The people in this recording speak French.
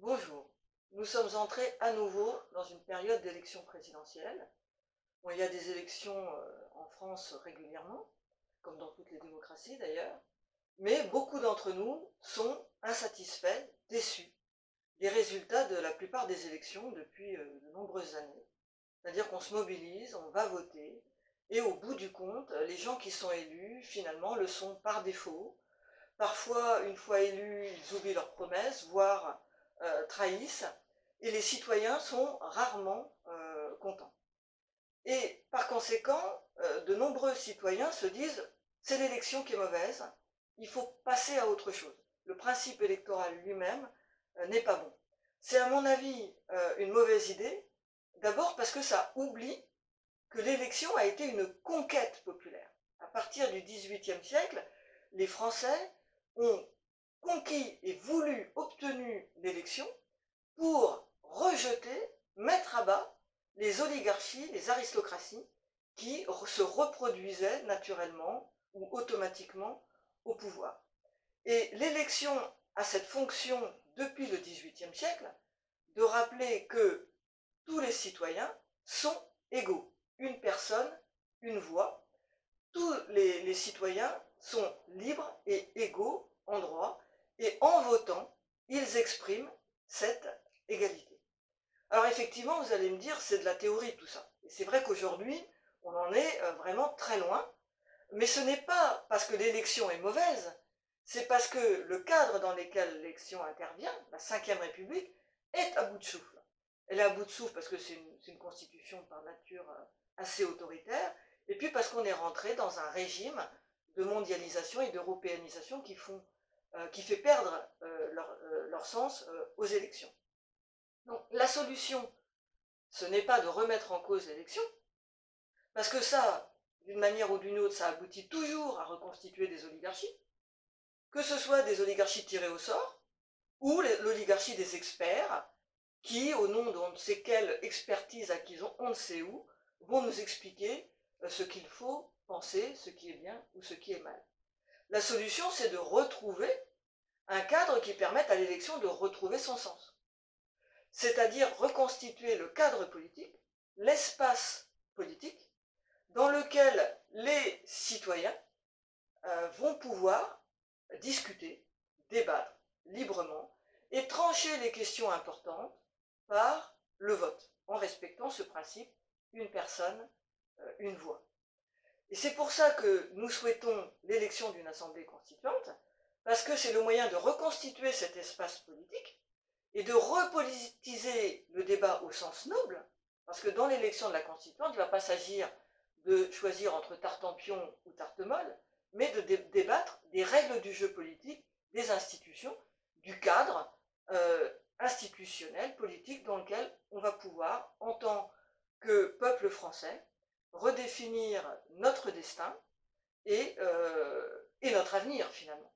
Bonjour. Nous sommes entrés à nouveau dans une période d'élection présidentielle. Bon, il y a des élections en France régulièrement, comme dans toutes les démocraties d'ailleurs, mais beaucoup d'entre nous sont insatisfaits, déçus des résultats de la plupart des élections depuis de nombreuses années. C'est-à-dire qu'on se mobilise, on va voter, et au bout du compte, les gens qui sont élus, finalement, le sont par défaut. Parfois, une fois élus, ils oublient leurs promesses, voire trahissent, et les citoyens sont rarement contents. Et par conséquent, de nombreux citoyens se disent « c'est l'élection qui est mauvaise, il faut passer à autre chose ». Le principe électoral lui-même n'est pas bon. C'est à mon avis une mauvaise idée, d'abord parce que ça oublie que l'élection a été une conquête populaire. À partir du XVIIIe siècle, les Français ont conquis et voulu, obtenu l'élection pour rejeter, mettre à bas les oligarchies, les aristocraties qui se reproduisaient naturellement ou automatiquement au pouvoir. Et l'élection a cette fonction depuis le XVIIIe siècle de rappeler que tous les citoyens sont égaux. Une personne, une voix. Tous les citoyens sont libres et égaux en droit, et en votant, ils expriment cette égalité. Alors effectivement, vous allez me dire, c'est de la théorie tout ça. Et c'est vrai qu'aujourd'hui, on en est vraiment très loin, mais ce n'est pas parce que l'élection est mauvaise, c'est parce que le cadre dans lequel l'élection intervient, la Ve République, est à bout de souffle. Elle est à bout de souffle parce que c'est une constitution par nature assez autoritaire, et puis parce qu'on est rentré dans un régime de mondialisation et d'européanisation qui fait perdre leur sens aux élections. Donc la solution, ce n'est pas de remettre en cause l'élection, parce que ça, d'une manière ou d'une autre, ça aboutit toujours à reconstituer des oligarchies, que ce soit des oligarchies tirées au sort, ou l'oligarchie des experts, qui, au nom d'on ne sait quelle expertise acquise on ne sait où, vont nous expliquer ce qu'il faut penser, ce qui est bien ou ce qui est mal. La solution, c'est de retrouver un cadre qui permette à l'élection de retrouver son sens. C'est-à-dire reconstituer le cadre politique, l'espace politique, dans lequel les citoyens vont pouvoir discuter, débattre librement et trancher les questions importantes par le vote, en respectant ce principe, une personne, une voix. Et c'est pour ça que nous souhaitons l'élection d'une assemblée constituante, parce que c'est le moyen de reconstituer cet espace politique et de repolitiser le débat au sens noble, parce que dans l'élection de la constituante, il ne va pas s'agir de choisir entre Tartempion ou Tartemolle, mais de débattre des règles du jeu politique, des institutions, du cadre institutionnel, politique, dans lequel on va pouvoir, en tant que peuple français, redéfinir notre destin et notre avenir, finalement.